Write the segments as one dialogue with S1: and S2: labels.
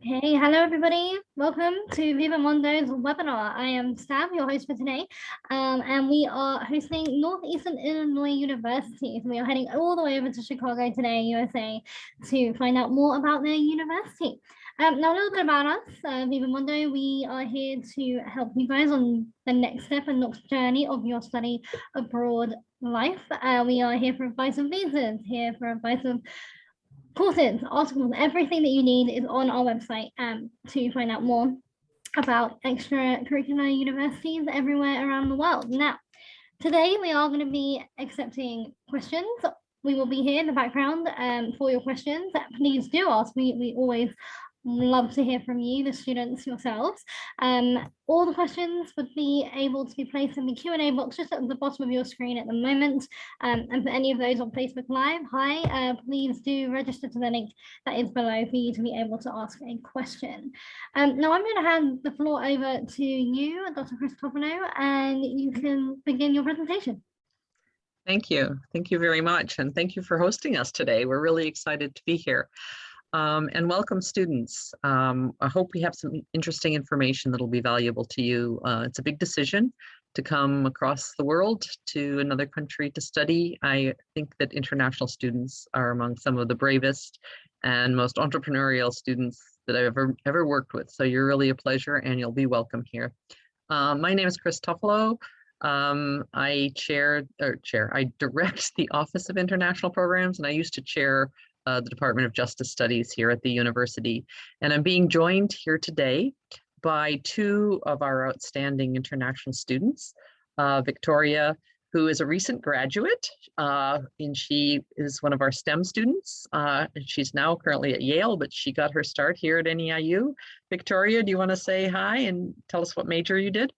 S1: Hey, hello everybody. Welcome to Viva-Mundo's webinar. I am Sam, your host for today, and we are hosting Northeastern Illinois University. So we are heading all the way over to Chicago today, USA, to find out more about their university. Now, a little bit about us, Viva-Mundo. We are here to help you guys on the next step and next journey of your study abroad life. We are here for advice on visas, here for advice of courses, articles, everything that you need is on our website to find out more about extracurricular universities everywhere around the world. Now, today we are going to be accepting questions. We will be here in the background for your questions. Please do ask. We always love to hear from you, the students yourselves. All the questions would be able to be placed in the Q&A box just at the bottom of your screen at the moment. And for any of those on Facebook Live, please do register to the link that is below for you to be able to ask a question. Now I'm going to hand the floor over to you, Dr. Christophano, and you can begin your presentation.
S2: Thank you. Thank you very much. And thank you for hosting us today. We're really excited to be here. And welcome students. I hope we have some interesting information that'll be valuable to you. It's a big decision to come across the world to another country to study. I think that international students are among some of the bravest and most entrepreneurial students that I've ever worked with. So you're really a pleasure and you'll be welcome here. My name is Chris Tuffalo. I direct the Office of International Programs, and I used to chair the Department of Justice Studies here at the university. And I'm being joined here today by two of our outstanding international students, Victoria, who is a recent graduate, and she is one of our STEM students. And she's now currently at Yale, but she got her start here at NEIU. Victoria, do you want to say hi and tell us what major you did?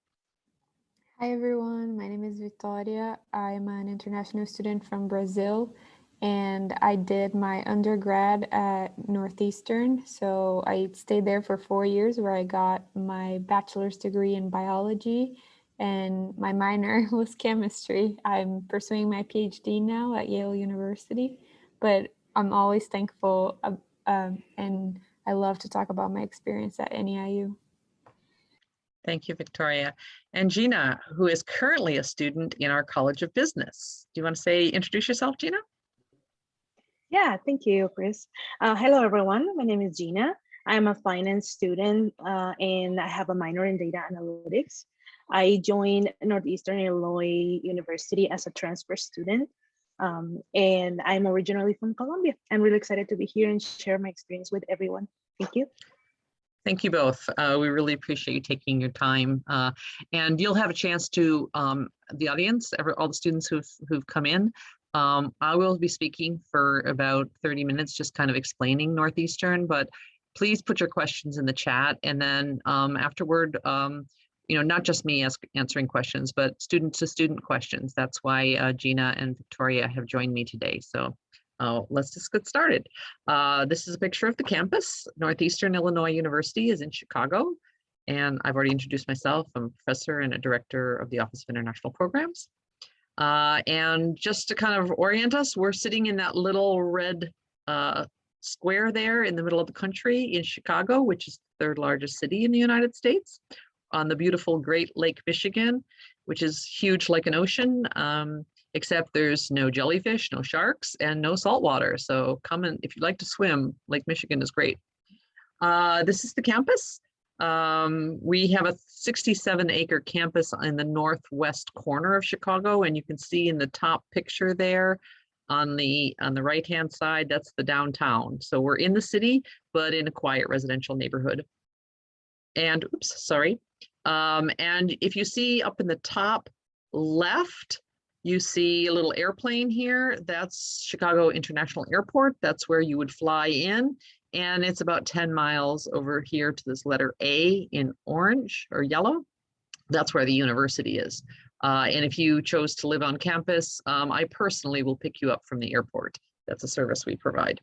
S3: Hi everyone, my name is Victoria. I'm an international student from Brazil, and I did my undergrad at Northeastern. So I stayed there for 4 years where I got my bachelor's degree in biology and my minor was chemistry. I'm pursuing my PhD now at Yale University, but I'm always thankful and I love to talk about my experience at NEIU.
S2: Thank you, Victoria. And Gina, who is currently a student in our College of Business. Do you want to introduce yourself, Gina?
S4: Yeah, thank you, Chris. Hello, everyone. My name is Gina. I'm a finance student and I have a minor in data analytics. I joined Northeastern Illinois University as a transfer student, and I'm originally from Colombia. I'm really excited to be here and share my experience with everyone. Thank you.
S2: Thank you both. We really appreciate you taking your time. And you'll have a chance to, the audience, all the students who've come in, I will be speaking for about 30 minutes, just kind of explaining Northeastern, but please put your questions in the chat. And then afterward, not just me answering questions, but student-to-student questions. That's why Gina and Victoria have joined me today. So let's just get started. This is a picture of the campus. Northeastern Illinois University is in Chicago. And I've already introduced myself. I'm a professor and a director of the Office of International Programs. And just to kind of orient us, we're sitting in that little red square there in the middle of the country in Chicago, which is the third largest city in the United States, on the beautiful Great Lake, Michigan, which is huge like an ocean, except there's no jellyfish, no sharks, and no salt water. So come in, if you'd like to swim, Lake Michigan is great. This is the campus. We have a 67-acre campus in the northwest corner of Chicago, and you can see in the top picture there on the right-hand side, that's the downtown. So we're in the city, but in a quiet residential neighborhood. And and if you see up in the top left, you see a little airplane here. That's Chicago International Airport. That's where you would fly in. And it's about 10 miles over here to this letter A in orange or yellow. That's where the university is. And if you chose to live on campus, I personally will pick you up from the airport. That's a service we provide.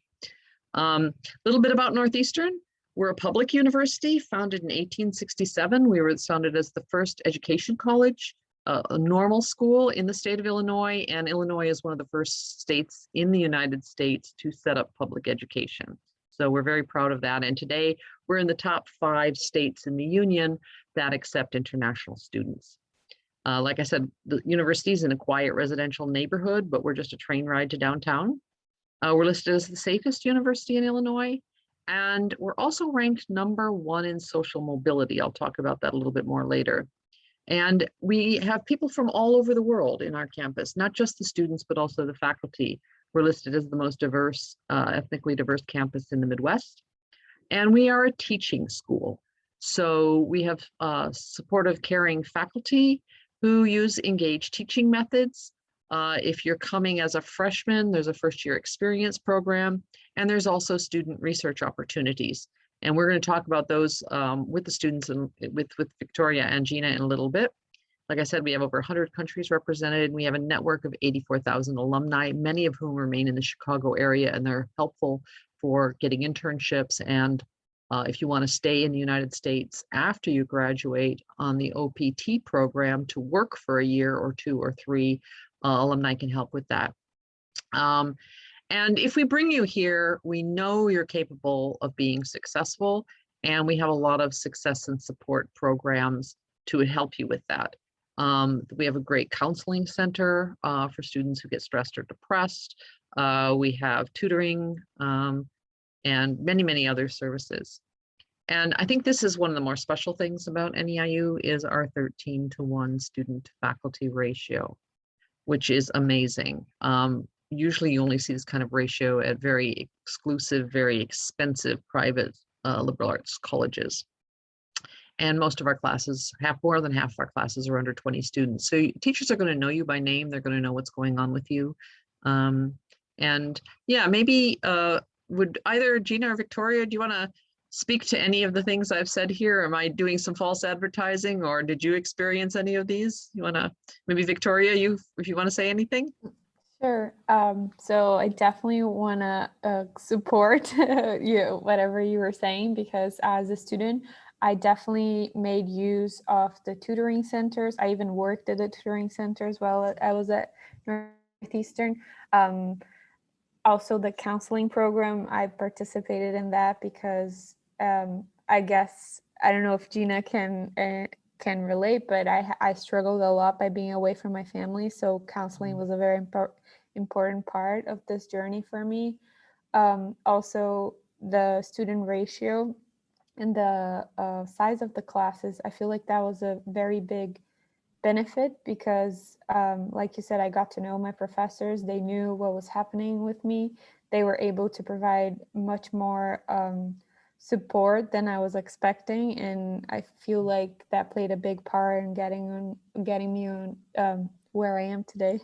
S2: A little bit about Northeastern. We're a public university founded in 1867. We were founded as the first education college, a normal school in the state of Illinois, and Illinois is one of the first states in the United States to set up public education. So we're very proud of that. And today we're in the top 5 states in the union that accept international students. Like I said, the university is in a quiet residential neighborhood, but we're just a train ride to downtown. We're listed as the safest university in Illinois, and we're also ranked #1 in social mobility. I'll talk about that a little bit more later. And we have people from all over the world in our campus, not just the students, but also the faculty. We're listed as the most diverse, ethnically diverse campus in the Midwest. And we are a teaching school. So we have supportive, caring faculty who use engaged teaching methods. If you're coming as a freshman, there's a first-year experience program, and there's also student research opportunities. And we're going to talk about those with the students and with Victoria and Gina in a little bit. Like I said, we have over 100 countries represented, and we have a network of 84,000 alumni, many of whom remain in the Chicago area, and they're helpful for getting internships. And if you want to stay in the United States after you graduate on the OPT program to work for a year or 2 or 3, alumni can help with that. And if we bring you here, we know you're capable of being successful, and we have a lot of success and support programs to help you with that. We have a great counseling center for students who get stressed or depressed. We have tutoring and many, many other services. And I think this is one of the more special things about NEIU is our 13-to-1 student faculty ratio, which is amazing. Usually you only see this kind of ratio at very exclusive, very expensive private liberal arts colleges. And most of our classes, more than half of our classes are under 20 students. So teachers are going to know you by name. They're going to know what's going on with you. And yeah, maybe would either Gina or Victoria, do you want to speak to any of the things I've said here? Am I doing some false advertising, or did you experience any of these? You want to, maybe Victoria, if you want to say anything?
S3: Sure. So I definitely want to support whatever you were saying, because as a student, I definitely made use of the tutoring centers. I even worked at the tutoring centers while I was at Northeastern. Also the counseling program, I participated in that because I guess, I don't know if Gina can relate, but I struggled a lot by being away from my family. So counseling was a very important part of this journey for me. Also the student ratio and the size of the classes, I feel like that was a very big benefit because like you said, I got to know my professors. They knew what was happening with me. They were able to provide much more support than I was expecting, and I feel like that played a big part in getting me on where I am today.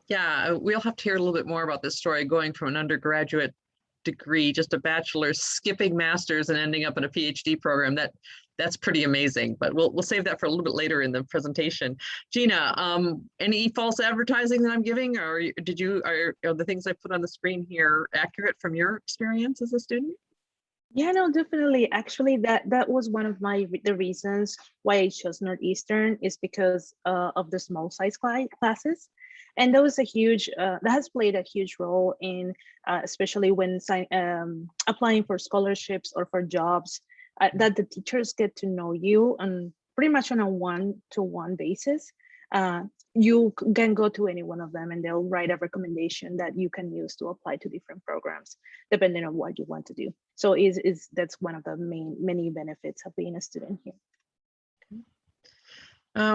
S2: Yeah, we'll have to hear a little bit more about this story, going from an undergraduate degree, just a bachelor's, skipping master's and ending up in a PhD program. That's pretty amazing, but we'll save that for a little bit later in the presentation. Gina, any false advertising that I'm giving, or are the things I put on the screen here accurate from your experience as a student?
S4: Yeah, no, definitely. Actually, that was one of the reasons why I chose Northeastern, is because of the small size classes. And that was that has played a huge role in, especially when applying for scholarships or for jobs, that the teachers get to know you on pretty much on a one-to-one basis. You can go to any one of them and they'll write a recommendation that you can use to apply to different programs, depending on what you want to do. So that's one of the many benefits of being a student here.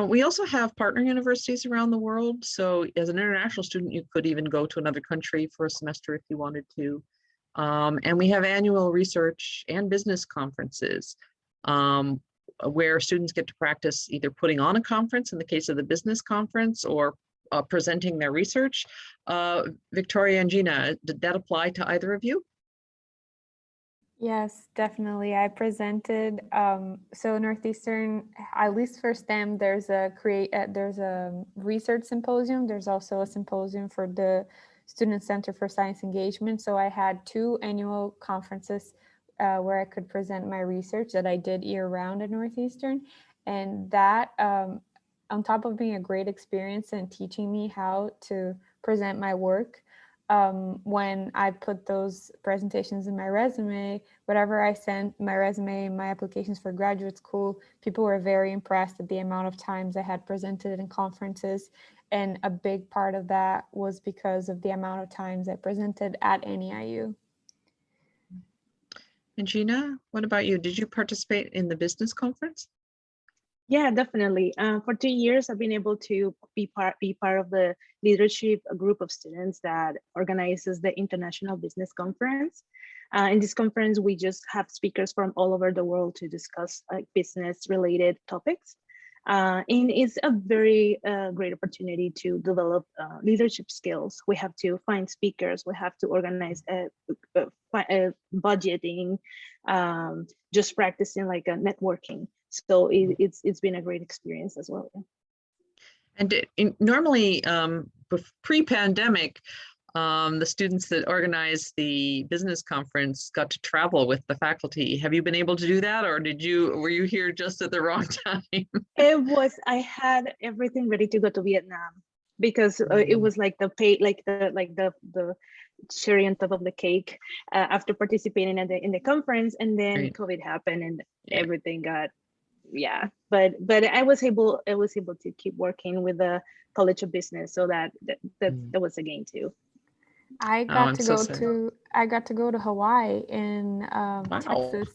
S2: We also have partner universities around the world. So as an international student, you could even go to another country for a semester if you wanted to. And we have annual research and business conferences where students get to practice either putting on a conference in the case of the business conference, or presenting their research. Victoria and Gina, did that apply to either of you?
S3: Yes, definitely. I presented, so Northeastern, at least for STEM, there's a research symposium. There's also a symposium for the Student Center for Science Engagement. So I had 2 annual conferences where I could present my research that I did year round at Northeastern. And that, on top of being a great experience and teaching me how to present my work, when I put those presentations in my resume, whatever I sent my resume, my applications for graduate school, people were very impressed at the amount of times I had presented in conferences. And a big part of that was because of the amount of times I presented at NEIU.
S2: And Gina, what about you? Did you participate in the business conference?
S4: Yeah, definitely. For 2 years, I've been able to be part of the leadership group of students that organizes the International Business Conference. In this conference, we just have speakers from all over the world to discuss business-related topics. And it's a very great opportunity to develop leadership skills. We have to find speakers, we have to organize budgeting, just practicing like a networking. So it's been a great experience as well.
S2: And normally, pre-pandemic, the students that organized the business conference got to travel with the faculty. Have you been able to do that, or were you here just at the wrong time?
S4: I had everything ready to go to Vietnam because it was like the cherry on top of the cake after participating in the conference, and then
S2: Right.
S4: COVID happened and everything got. Yeah, but I was able to keep working with the College of Business, so that was a gain too.
S3: I got to go to Hawaii in Texas.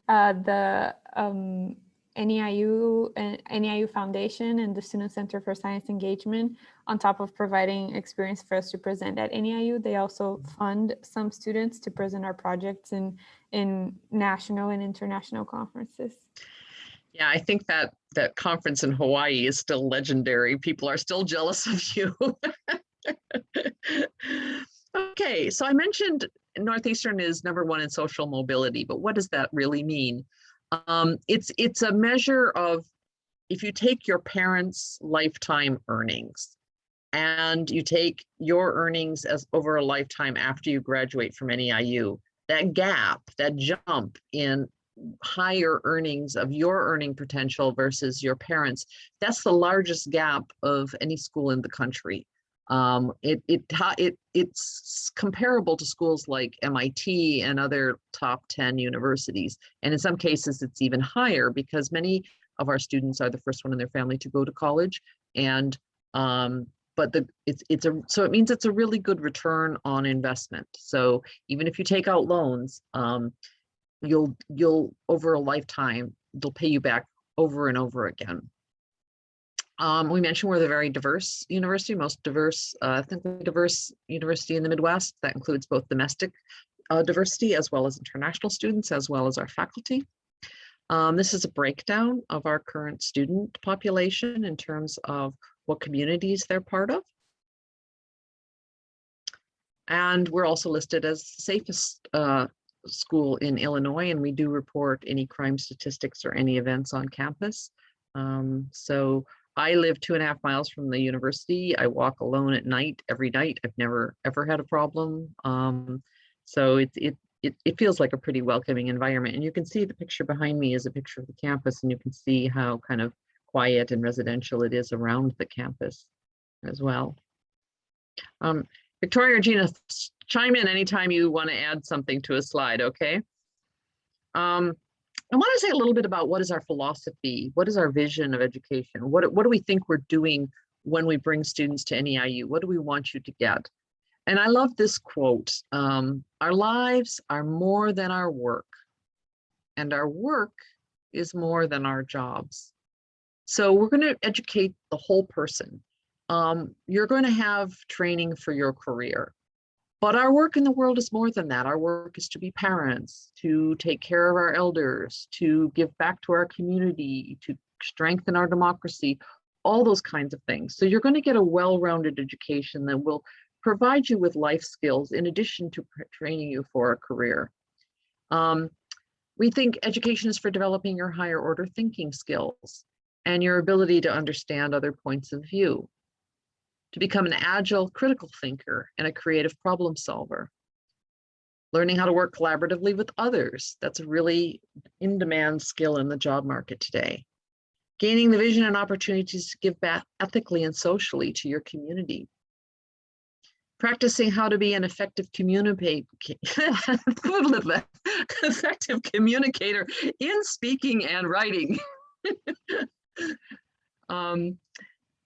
S3: The NEIU Foundation and the Student Center for Science Engagement, on top of providing experience for us to present at NEIU, they also fund some students to present our projects in national and international conferences.
S2: Yeah, I think that conference in Hawaii is still legendary. People are still jealous of you. Okay, so I mentioned Northeastern is #1 in social mobility, but what does that really mean? It's a measure of, if you take your parents' lifetime earnings and you take your earnings as over a lifetime after you graduate from NEIU, that gap, that jump in higher earnings of your earning potential versus your parents, that's the largest gap of any school in the country. It's comparable to schools like MIT and other top 10 universities. And in some cases, it's even higher because many of our students are the first one in their family to go to college. And so it means it's a really good return on investment. So even if you take out loans, you'll over a lifetime, they'll pay you back over and over again. We mentioned we're the very diverse university, most diverse, ethnically diverse university in the Midwest. That includes both domestic diversity as well as international students, as well as our faculty. This is a breakdown of our current student population in terms of what communities they're part of. And we're also listed as the safest school in Illinois, and we do report any crime statistics or any events on campus. So I live 2.5 miles from the university. I walk alone at night, every night. I've never ever had a problem. So it feels like a pretty welcoming environment. And you can see the picture behind me is a picture of the campus, and you can see how kind of quiet and residential it is around the campus as well. Victoria or Gina, chime in anytime you want to add something to a slide, okay? I want to say a little bit about what is our philosophy, what is our vision of education, what do we think we're doing when we bring students to NEIU, what do we want you to get? And I love this quote, our lives are more than our work, and our work is more than our jobs. So we're going to educate the whole person. You're going to have training for your career. But our work in the world is more than that. Our work is to be parents, to take care of our elders, to give back to our community, to strengthen our democracy, all those kinds of things. So you're going to get a well-rounded education that will provide you with life skills in addition to training you for a career. We think education is for developing your higher order thinking skills and your ability to understand other points of view, to become an agile critical thinker and a creative problem solver. Learning how to work collaboratively with others, that's a really in-demand skill in the job market today. Gaining the vision and opportunities to give back ethically and socially to your community. practicing how to be an effective effective communicator in speaking and writing.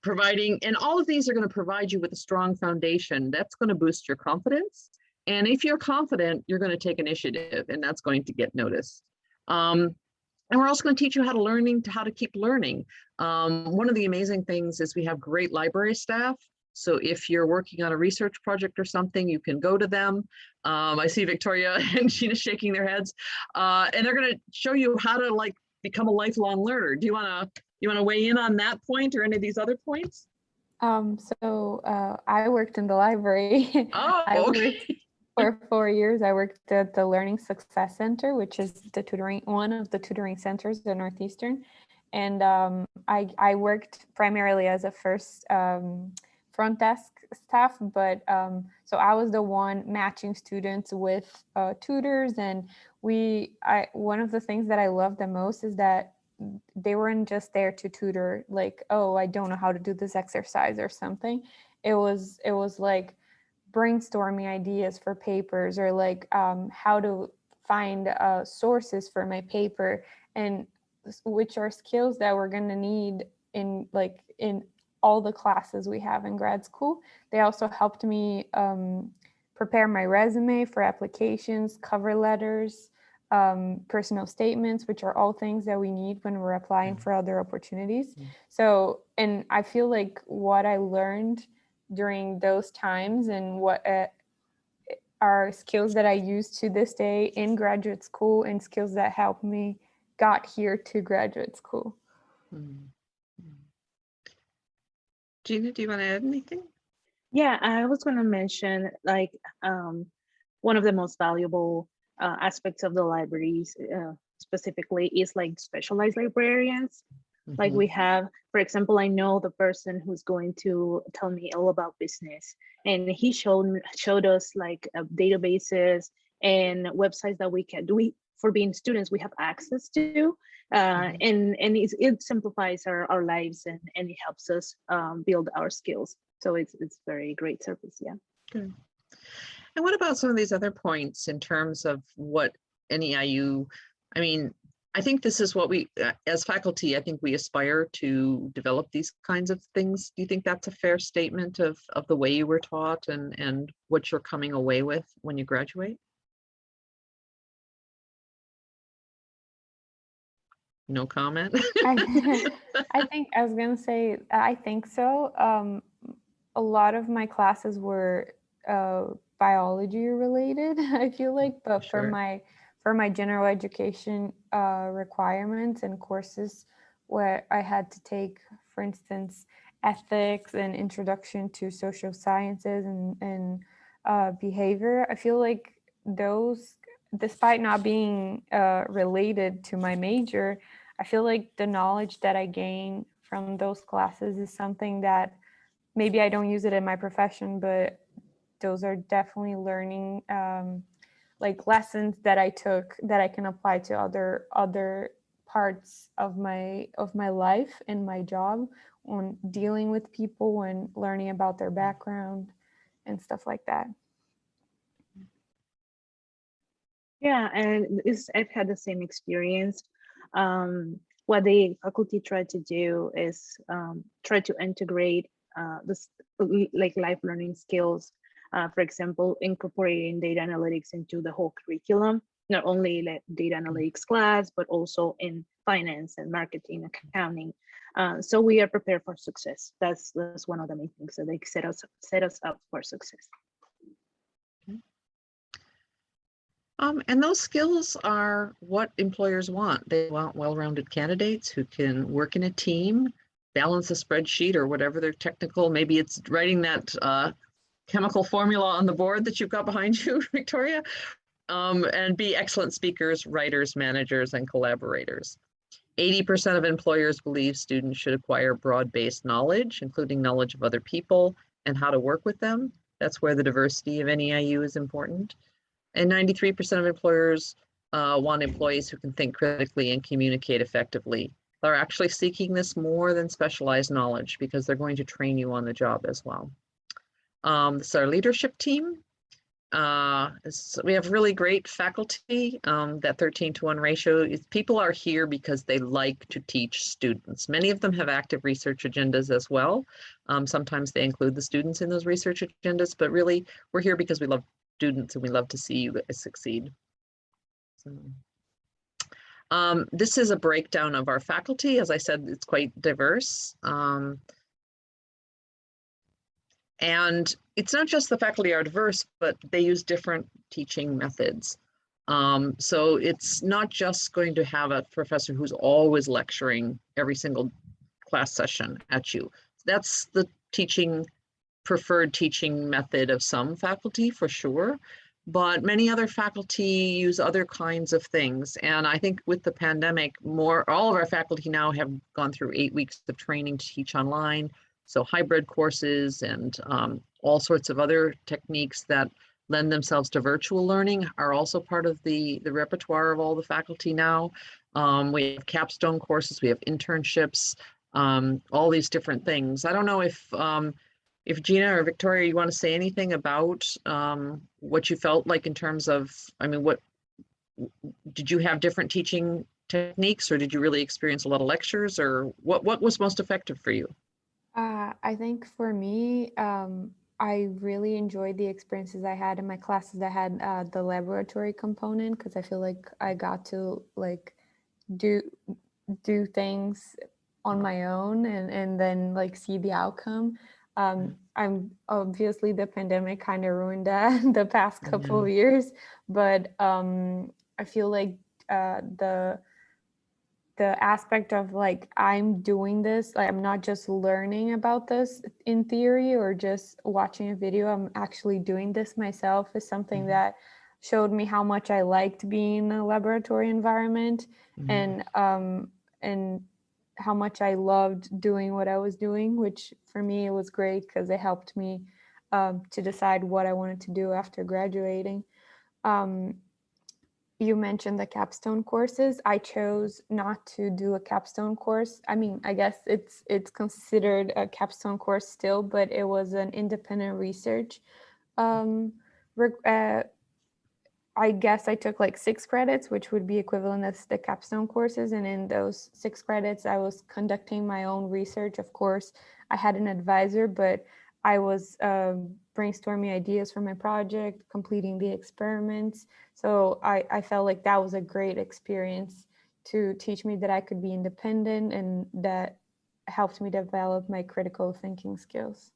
S2: Providing, and all of these are going to provide you with a strong foundation. That's going to boost your confidence. And if you're confident, you're going to take initiative, and that's going to get noticed. And we're also going to teach you how to keep learning. One of the amazing things is we have great library staff. So if you're working on a research project or something, you can go to them. I see Victoria and Gina shaking their heads, and they're going to show you how to become a lifelong learner. Do you want to weigh in on that point or any of these other points?
S3: I worked in the library.
S2: Oh,
S3: I
S2: okay.
S3: worked for 4 years. I worked at the Learning Success Center, which is one of the tutoring centers at Northeastern. And I worked primarily as a first front desk staff, but so I was the one matching students with tutors. And one of the things that I loved the most is that they weren't just there to tutor, like, oh, I don't know how to do this exercise or something. It was like brainstorming ideas for papers, or like how to find sources for my paper, and which are skills that we're going to need in all the classes we have in grad school. They also helped me prepare my resume for applications, cover letters, personal statements, which are all things that we need when we're applying for other opportunities. So, and I feel like what I learned during those times and what are skills that I use to this day in graduate school, and skills that helped me got here to graduate school.
S2: Gina, do you want to add anything?
S4: Yeah, I was going to mention one of the most valuable aspects of the libraries specifically is specialized librarians. Like we have, for example, I know the person who's going to tell me all about business, and he showed us databases and websites that we can do. For being students, we have access to, and it simplifies our lives, and it helps us build our skills. So it's very great service. Yeah.
S2: Good. And what about some of these other points in terms of what NEIU, I mean, I think this is what we, as faculty, I think we aspire to develop these kinds of things. Do you think that's a fair statement of the way you were taught and what you're coming away with when you graduate? No comment?
S3: I think I was going to say, I think so. A lot of my classes were biology related, I feel like, but
S2: Sure.
S3: for my general education requirements and courses where I had to take, for instance, ethics and introduction to social sciences and behavior, I feel like those, despite not being related to my major, I feel like the knowledge that I gain from those classes is something that maybe I don't use it in my profession, but those are definitely learning lessons that I took that I can apply to other parts of my life and my job, on dealing with people and learning about their background and stuff like that.
S4: Yeah, and I've had the same experience. What the faculty tried to do is try to integrate this life learning skills. For example, incorporating data analytics into the whole curriculum, not only data analytics class, but also in finance and marketing, accounting. So we are prepared for success. That's one of the main things that they set us up for success.
S2: And those skills are what employers want. They want well-rounded candidates who can work in a team, balance a spreadsheet or whatever their technical, maybe it's writing that chemical formula on the board that you've got behind you, Victoria, and be excellent speakers, writers, managers, and collaborators. 80% of employers believe students should acquire broad-based knowledge, including knowledge of other people and how to work with them. That's where the diversity of NEIU is important. And 93% of employers want employees who can think critically and communicate effectively. They're actually seeking this more than specialized knowledge because they're going to train you on the job as well. This is our leadership team. So we have really great faculty. That 13-to-1 ratio is people are here because they like to teach students. Many of them have active research agendas as well. Sometimes they include the students in those research agendas, but really we're here because we love students and we love to see you guys succeed. So, this is a breakdown of our faculty. As I said, it's quite diverse. And it's not just the faculty are diverse, but they use different teaching methods. So it's not just going to have a professor who's always lecturing every single class session at you. That's the preferred teaching method of some faculty for sure, but many other faculty use other kinds of things. And I think with the pandemic, all of our faculty now have gone through 8 weeks of training to teach online. So hybrid courses and all sorts of other techniques that lend themselves to virtual learning are also part of the repertoire of all the faculty now. We have capstone courses, we have internships, all these different things. I don't know if Gina or Victoria, you want to say anything about what you felt like in terms of, I mean, did you have different teaching techniques, or did you really experience a lot of lectures, or what was most effective for you?
S3: I think for me, I really enjoyed the experiences I had in my classes that had the laboratory component, because I feel like I got to like do things on my own and then like see the outcome. I'm obviously the pandemic kind of ruined that the past couple of years, but I feel like the aspect of like, I'm doing this, like I'm not just learning about this in theory or just watching a video, I'm actually doing this myself, is something that showed me how much I liked being in a laboratory environment, and how much I loved doing what I was doing, which for me it was great because it helped me to decide what I wanted to do after graduating. You mentioned the capstone courses. I chose not to do a capstone course. I mean, I guess it's considered a capstone course still, but it was an independent research. I guess I took like 6 credits, which would be equivalent as the capstone courses. And in those 6 credits, I was conducting my own research. Of course, I had an advisor, but I was brainstorming ideas for my project, completing the experiments. So I felt like that was a great experience to teach me that I could be independent, and that helped me develop my critical thinking skills.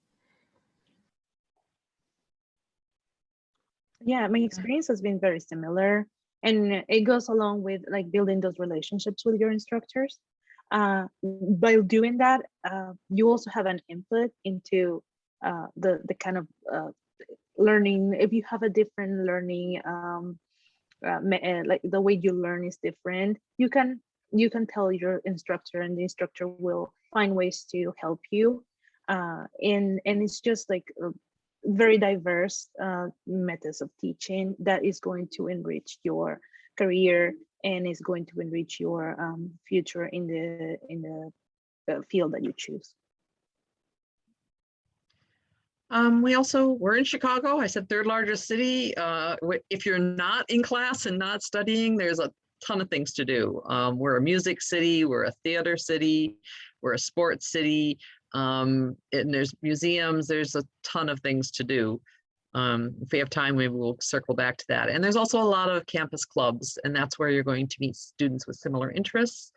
S4: Yeah, my experience has been very similar, and it goes along with like building those relationships with your instructors. By doing that, you also have an input into the kind of learning. If you have a different learning, like the way you learn is different, you can tell your instructor, and the instructor will find ways to help you. And it's just like very diverse methods of teaching that is going to enrich your career and is going to enrich your future in the field that you choose.
S2: We're in Chicago. I said 3rd largest city. If you're not in class and not studying, there's a ton of things to do. We're a music city, we're a theater city, we're a sports city, and there's museums, there's a ton of things to do. If we have time, maybe we'll circle back to that. And there's also a lot of campus clubs, and that's where you're going to meet students with similar interests,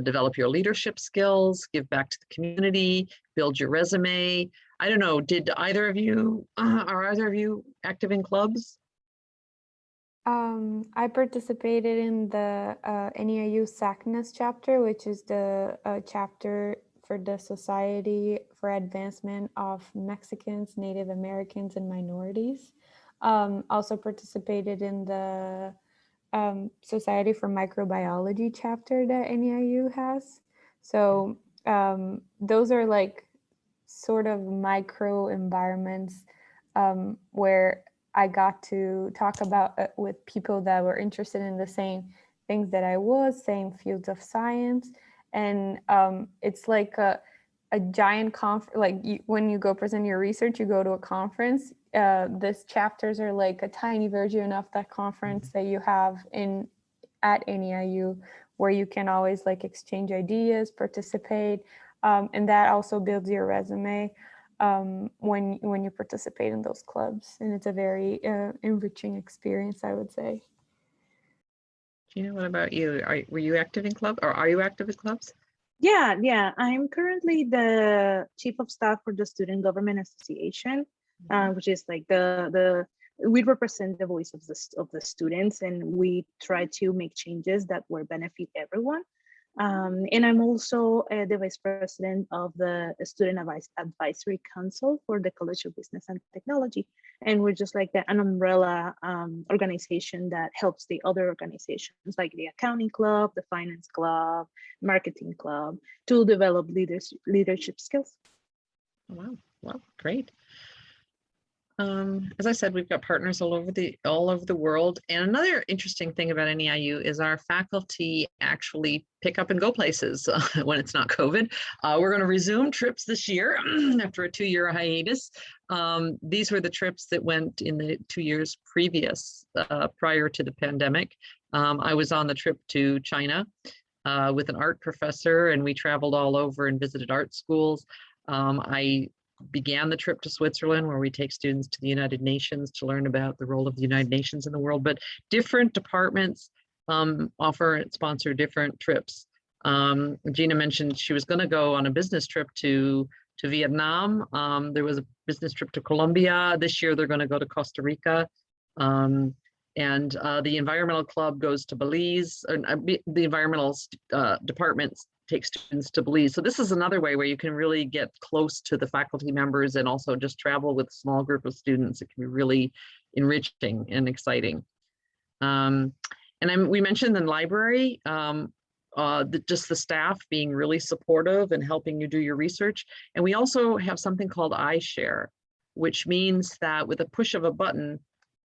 S2: develop your leadership skills, give back to the community, build your resume. I don't know, are either of you active in clubs?
S3: I participated in the NEIU SACNAS chapter, which is the chapter for the Society for Advancement of Mexicans, Native Americans, and Minorities. Also participated in the Society for Microbiology chapter that NEIU has. So those are like sort of micro environments where I got to talk about with people that were interested in the same things that I was, same fields of science. And it's like a giant conference, like when you go present your research, you go to a conference. These chapters are like a tiny version of that conference that you have at NEIU, where you can always like exchange ideas, participate, and that also builds your resume when you participate in those clubs. And it's a very enriching experience, I would say.
S2: Gina, what about you? Were you active in clubs, or are you active in clubs?
S4: Yeah. I'm currently the chief of staff for the Student Government Association, which is like we represent the voice of the students, and we try to make changes that will benefit everyone. And I'm also the vice president of the Student Advisory Council for the College of Business and Technology. And we're just like an umbrella organization that helps the other organizations like the Accounting Club, the Finance Club, Marketing Club to develop leadership skills.
S2: Wow, great. As I said, we've got partners all over the world. And another interesting thing about NEIU is our faculty actually pick up and go places when it's not COVID. We're going to resume trips this year after a 2-year hiatus. These were the trips that went in the 2 years previous, prior to the pandemic. I was on the trip to China with an art professor, and we traveled all over and visited art schools. I began the trip to Switzerland, where we take students to the United Nations to learn about the role of the United Nations in the world, but different departments offer and sponsor different trips. Gina mentioned she was going to go on a business trip to Vietnam. There was a business trip to Colombia. This year they're going to go to Costa Rica. And the environmental club goes to Belize. The environmental departments take students to Belize. So this is another way where you can really get close to the faculty members and also just travel with a small group of students. It can be really enriching and exciting. We mentioned the library, just the staff being really supportive and helping you do your research. And we also have something called iShare, which means that with a push of a button,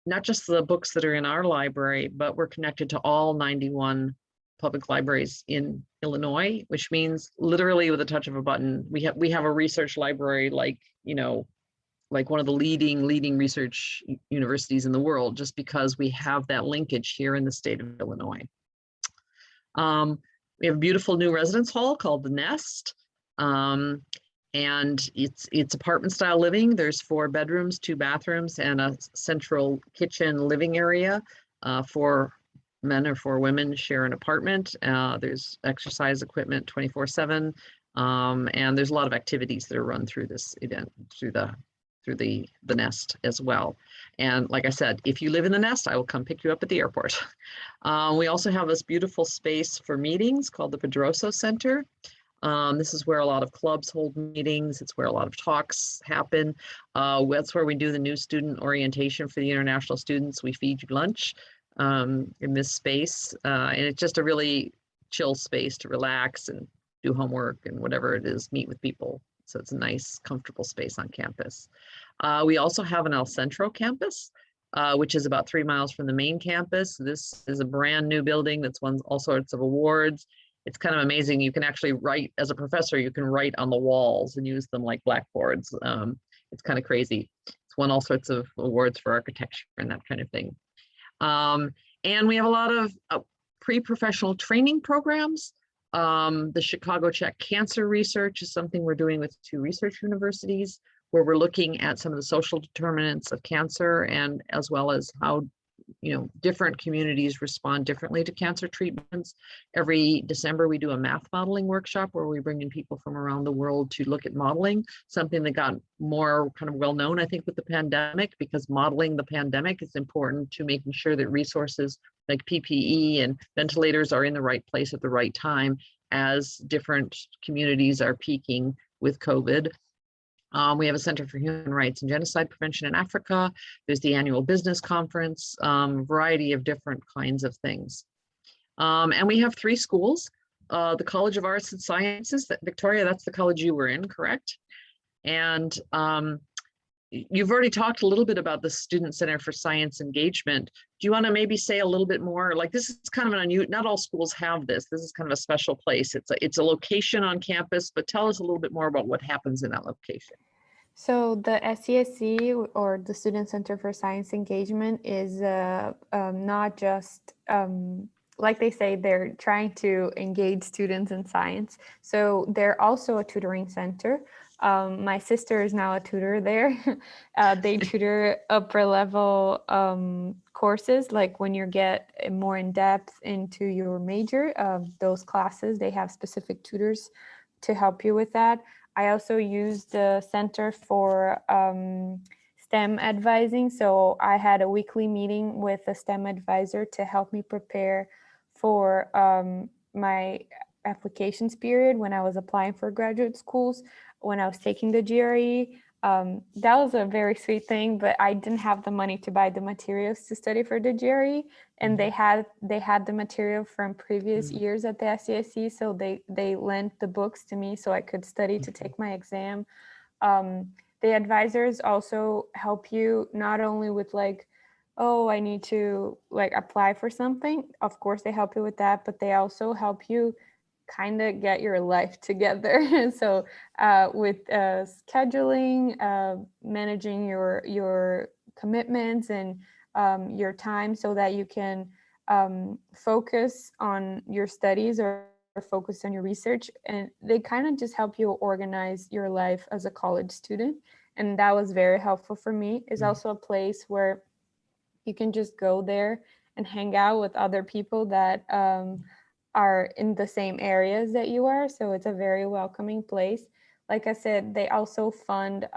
S2: not just the books that are in our library, but we're connected to all 91 public libraries in Illinois, which means literally with a touch of a button, we have a research library like one of the leading research universities in the world, just because we have that linkage here in the state of Illinois. We have a beautiful new residence hall called the Nest. And it's apartment style living. There's 4 bedrooms, 2 bathrooms, and a central kitchen living area for men or 4 women share an apartment. There's exercise equipment 24/7, and there's a lot of activities that are run through this event, through the Nest as well. And like I said, if you live in the Nest, I will come pick you up at the airport. We also have this beautiful space for meetings called the Pedroso Center. This is where a lot of clubs hold meetings. It's where a lot of talks happen. That's where we do the new student orientation for the international students. We feed you lunch in this space, and it's just a really chill space to relax and do homework and whatever it is, meet with people. So it's a nice, comfortable space on campus. We also have an El Centro campus, which is about 3 miles from the main campus. This is a brand new building that's won all sorts of awards. It's kind of amazing. You can actually write, as a professor, you can write on the walls and use them like blackboards. It's kind of crazy. It's won all sorts of awards for architecture and that kind of thing. And we have a lot of pre-professional training programs. The Chicago Check Cancer Research is something we're doing with 2 research universities, where we're looking at some of the social determinants of cancer, and as well as how different communities respond differently to cancer treatments. Every December, we do a math modeling workshop where we bring in people from around the world to look at modeling, something that got more kind of well known, I think, with the pandemic, because modeling the pandemic is important to making sure that resources like PPE and ventilators are in the right place at the right time as different communities are peaking with COVID. We have a Center for Human Rights and Genocide Prevention in Africa. There's the annual business conference, a variety of different kinds of things. And we have 3 schools. The College of Arts and Sciences, Victoria, that's the college you were in, correct? And you've already talked a little bit about the Student Center for Science Engagement. Do you want to maybe say a little bit more? Like, this is kind of an unusual, not all schools have this. This is kind of a special place. It's a location on campus, but tell us a little bit more about what happens in that location.
S3: So the SCSE, or the Student Center for Science Engagement, is not just, like they say, they're trying to engage students in science. So they're also a tutoring center. My sister is now a tutor there. They tutor upper level courses, like when you get more in depth into your major, those classes, they have specific tutors to help you with that. I also use the Center for STEM advising. So I had a weekly meeting with a STEM advisor to help me prepare for my applications period when I was applying for graduate schools, when I was taking the GRE. That was a very sweet thing, but I didn't have the money to buy the materials to study for the GRE, and they had the material from previous years at the SCSE, so they lent the books to me so I could study to take my exam. The advisors also help you not only with like, oh, I need to like apply for something. Of course, they help you with that, but they also help you kind of get your life together. So with scheduling, managing your commitments and your time so that you can focus on your studies or focus on your research. And they kind of just help you organize your life as a college student. And that was very helpful for me. It's also a place where you can just go there and hang out with other people that are in the same areas that you are. So it's a very welcoming place. Like I said, they also fund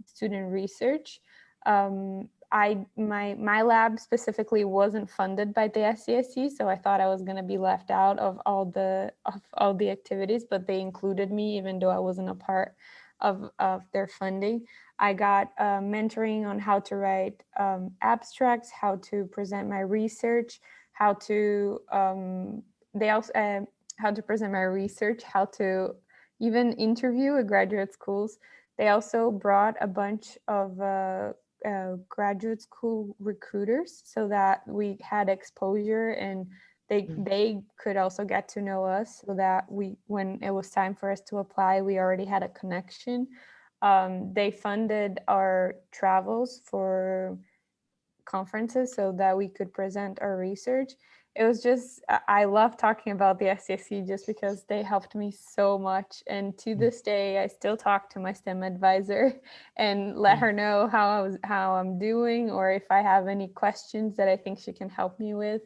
S3: student research. My lab specifically wasn't funded by the SCSE, so I thought I was going to be left out of all the activities, but they included me even though I wasn't a part of their funding. I got mentoring on how to write abstracts, how to present my research, how to how to present my research, how to even interview at graduate schools. They also brought a bunch of graduate school recruiters so that we had exposure and they could also get to know us, so that when it was time for us to apply, we already had a connection. They funded our travels for conferences so that we could present our research. It was just, I love talking about the SCSE just because they helped me so much. And to this day, I still talk to my STEM advisor and let her know how I'm doing, or if I have any questions that I think she can help me with,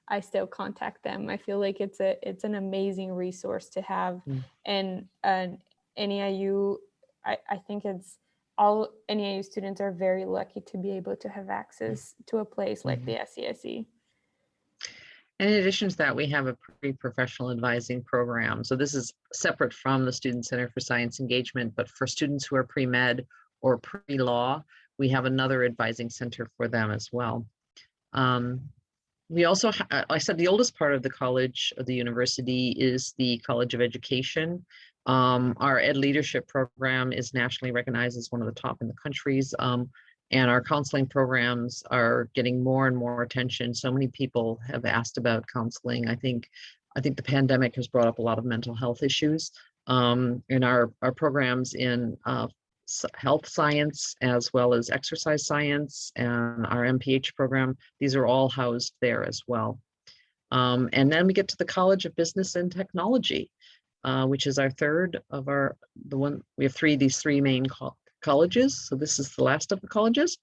S3: I still contact them. I feel like it's an amazing resource to have. And NEIU, I think all NEIU students are very lucky to be able to have access to a place like the SCSE.
S2: And in addition to that, we have a pre-professional advising program. So this is separate from the Student Center for Science Engagement, but for students who are pre-med or pre-law, we have another advising center for them as well. We also, I said the oldest part of the college, of the university, is the College of Education. Our Ed Leadership program is nationally recognized as one of the top in the countries. And our counseling programs are getting more and more attention. So many people have asked about counseling. I think the pandemic has brought up a lot of mental health issues. In our programs in health science, as well as exercise science, and our MPH program, these are all housed there as well. And then we get to the College of Business and Technology, which is our third of we have these three main colleges. So this is the last of the colleges,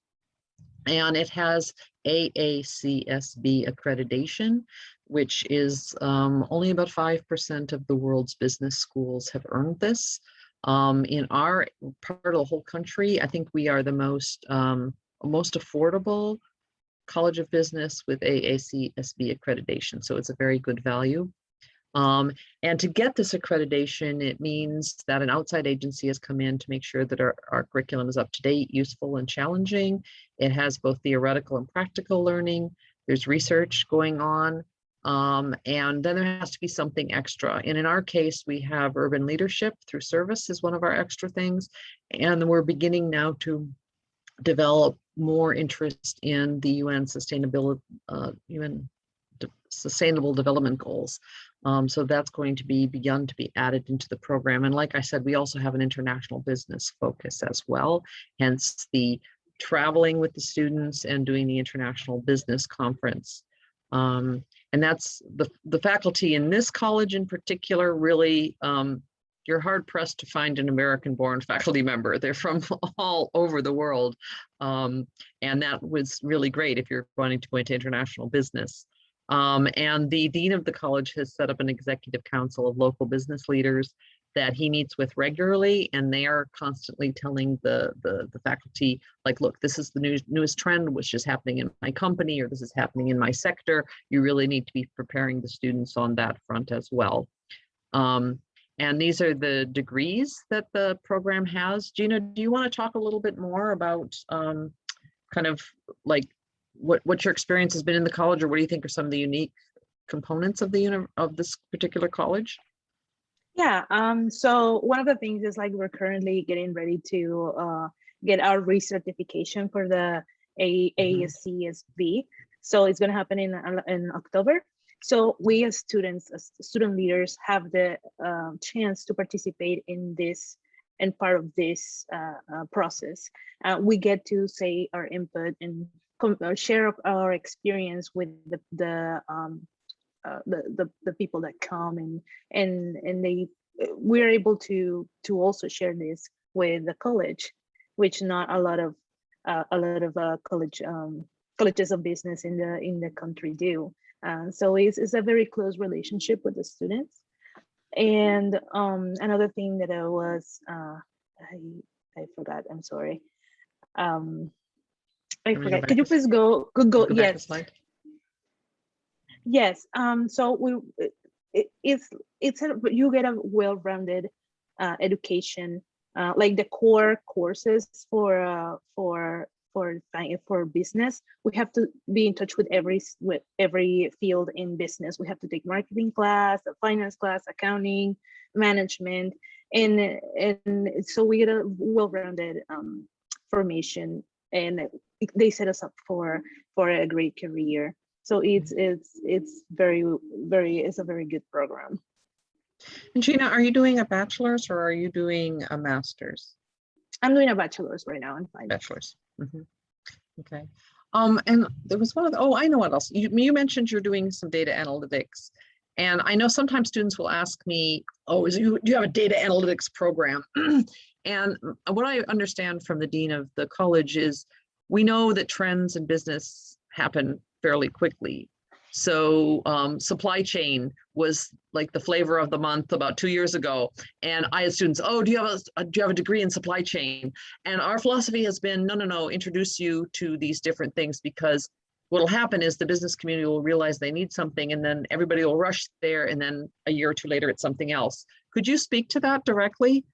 S2: and it has Aacsb Accreditation, which is only about 5% of the world's business schools have earned this. In our part of the whole country, I think we are the most affordable College of Business with Aacsb Accreditation. So it's a very good value. And to get this accreditation, it means that an outside agency has come in to make sure that our curriculum is up to date, useful, and challenging. It has both theoretical and practical learning. There's research going on. And then there has to be something extra. And in our case, we have urban leadership through service is one of our extra things. And we're beginning now to develop more interest in the UN sustainability, Sustainable Development Goals. So that's going to be begun to be added into the program. And like I said, we also have an international business focus as well, hence the traveling with the students and doing the international business conference. And that's the faculty in this college in particular, really, you're hard pressed to find an American-born faculty member. They're from all over the world. And that was really great if you're wanting to go into international business. And the dean of the college has set up an executive council of local business leaders that he meets with regularly, and they are constantly telling the faculty, like, look, this is the newest trend which is happening in my company, or this is happening in my sector. You really need to be preparing the students on that front as well. And these are the degrees that the program has. Gina, do you want to talk a little bit more about kind of like what your experience has been in the college, or what do you think are some of the unique components of this particular college?
S4: Yeah, so one of the things is like we're currently getting ready to get our recertification for the Aacsb. So it's going to happen in October. So we as students, as student leaders, have the chance to participate in this and part of this process. We get to say our input and share our experience with the people that come, and we're able to also share this with the college, which not a lot of colleges of business in the country do. So it's a very close relationship with the students. And another thing that I was I forgot. I'm sorry. I forgot. Could you please go? Yes. Yes. So you get a well-rounded education, like the core courses for business. We have to be in touch with every field in business. We have to take marketing class, a finance class, accounting, management, and so we get a well-rounded formation, and they set us up for a great career. So it's a very good program.
S2: And Gina, are you doing a bachelor's or are you doing a master's?
S4: I'm doing a bachelor's right now in finance.
S2: Bachelor's. Mm-hmm. Okay. And there was one of the, oh, I know what else. You mentioned you're doing some data analytics. And I know sometimes students will ask me, oh, do you have a data analytics program? And what I understand from the dean of the college is we know that trends in business happen fairly quickly. So supply chain was like the flavor of the month about 2 years ago. And I had students, oh, do you have a degree in supply chain? And our philosophy has been, no, introduce you to these different things, because what will happen is the business community will realize they need something, and then everybody will rush there, and then a year or two later it's something else. Could you speak to that directly?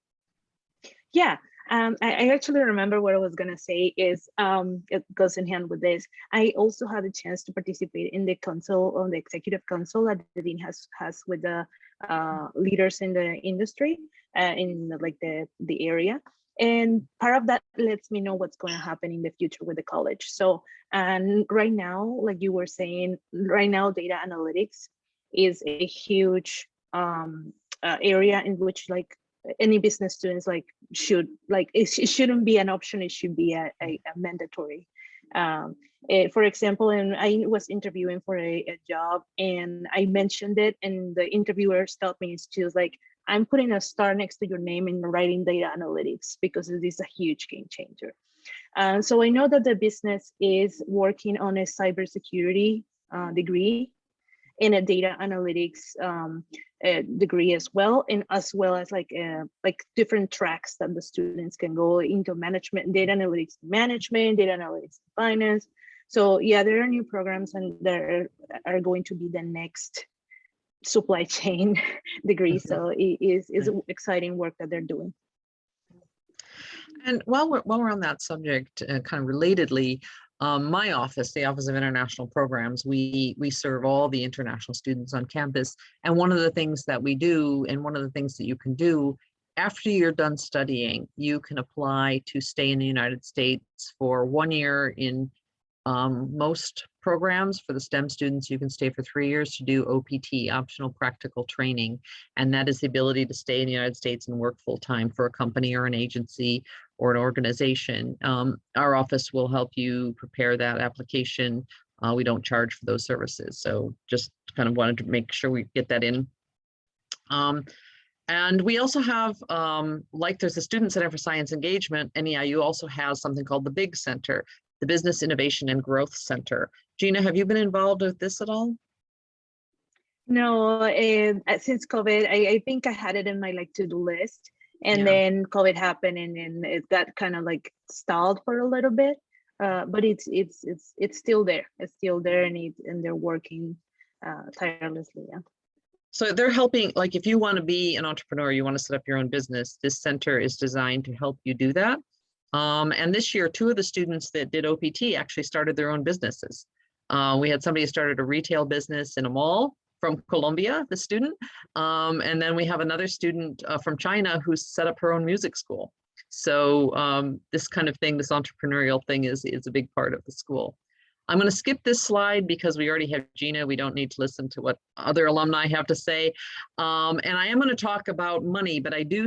S4: Yeah. I actually remember what I was going to say is it goes in hand with this. I also had a chance to participate in the council, on the executive council that the dean has with the leaders in the industry in like the area. And part of that lets me know what's going to happen in the future with the college. So, and right now, like you were saying, right now, data analytics is a huge area in which like any business students should it shouldn't be an option, it should be a mandatory. For example, and I was interviewing for a job and I mentioned it, and the interviewer stopped me and she was like, I'm putting a star next to your name in writing data analytics because it is a huge game changer. So I know that the business is working on a cybersecurity degree in a data analytics degree as well, and as well as like different tracks that the students can go into: management, data analytics management, data analytics finance. So yeah, there are new programs, and there are going to be the next supply chain degree. So it is exciting work that they're doing.
S2: And while we're on that subject, kind of relatedly, my office, the Office of International Programs, we serve all the international students on campus. And one of the things that we do, and one of the things that you can do after you're done studying, you can apply to stay in the United States for 1 year in most programs. For the STEM students, you can stay for 3 years to do OPT, optional practical training. And that is the ability to stay in the United States and work full time for a company or an agency or an organization. Our office will help you prepare that application. We don't charge for those services. So just kind of wanted to make sure we get that in. And we also have, like there's the Student Center for Science Engagement, NEIU also has something called the BIG Center, the Business Innovation and Growth Center. Gina, have you been involved with this at all?
S4: No, since COVID, I think I had it in my to-do list, and then COVID happened, and it got kind of stalled for a little bit. But it's still there. It's still there, and they're working tirelessly. Yeah.
S2: So they're helping, if you want to be an entrepreneur, you want to set up your own business, this center is designed to help you do that. And this year, 2 of the students that did OPT actually started their own businesses. We had somebody who started a retail business in a mall from Colombia, the student. And then we have another student from China who set up her own music school. So this kind of thing, this entrepreneurial thing is a big part of the school. I'm going to skip this slide because we already have Gina. We don't need to listen to what other alumni have to say. And I am going to talk about money, but I do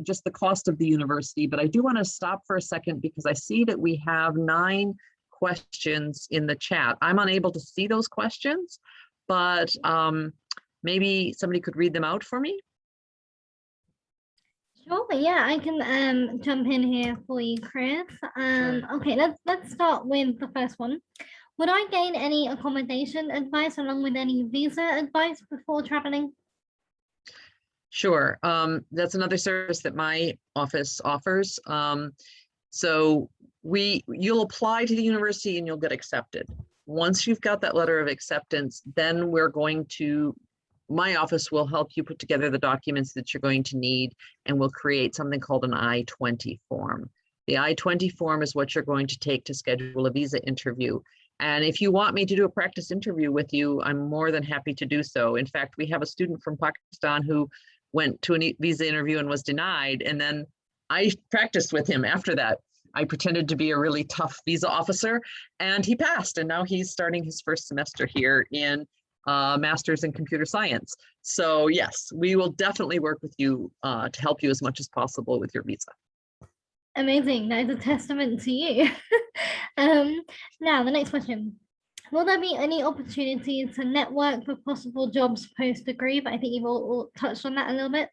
S2: just the cost of the university. But I do want to stop for a second because I see that we have 9 questions in the chat. I'm unable to see those questions, but maybe somebody could read them out for me.
S1: Sure, yeah, I can jump in here for you, Chris.
S2: Sure.
S1: Okay, let's start with the first one. Would I gain any accommodation advice along with any visa advice before traveling?
S2: Sure, that's another service that my office offers. So you'll apply to the university and you'll get accepted. Once you've got that letter of acceptance, then my office will help you put together the documents that you're going to need, and we'll create something called an I-20 form. The I-20 form is what you're going to take to schedule a visa interview. And if you want me to do a practice interview with you, I'm more than happy to do so. In fact, we have a student from Pakistan who went to a visa interview and was denied. And then I practiced with him after that. I pretended to be a really tough visa officer, and he passed. And now he's starting his first semester here in master's in computer science. So yes, we will definitely work with you to help you as much as possible with your visa.
S1: Amazing, that is a testament to you. Now the next question. Will there be any opportunities to network for possible jobs post-degree? But I think you've all touched on that a little bit.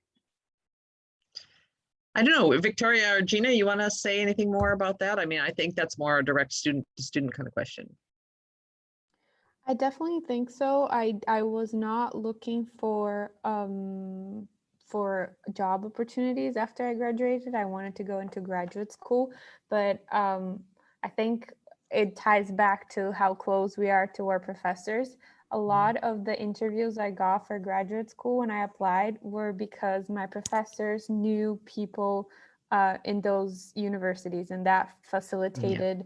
S2: I don't know, Victoria or Gina, you want to say anything more about that? I mean, I think that's more a direct student-to-student kind of question.
S3: I definitely think so. I was not looking for job opportunities after I graduated. I wanted to go into graduate school, but I think it ties back to how close we are to our professors. A lot of the interviews I got for graduate school when I applied were because my professors knew people in those universities, and that facilitated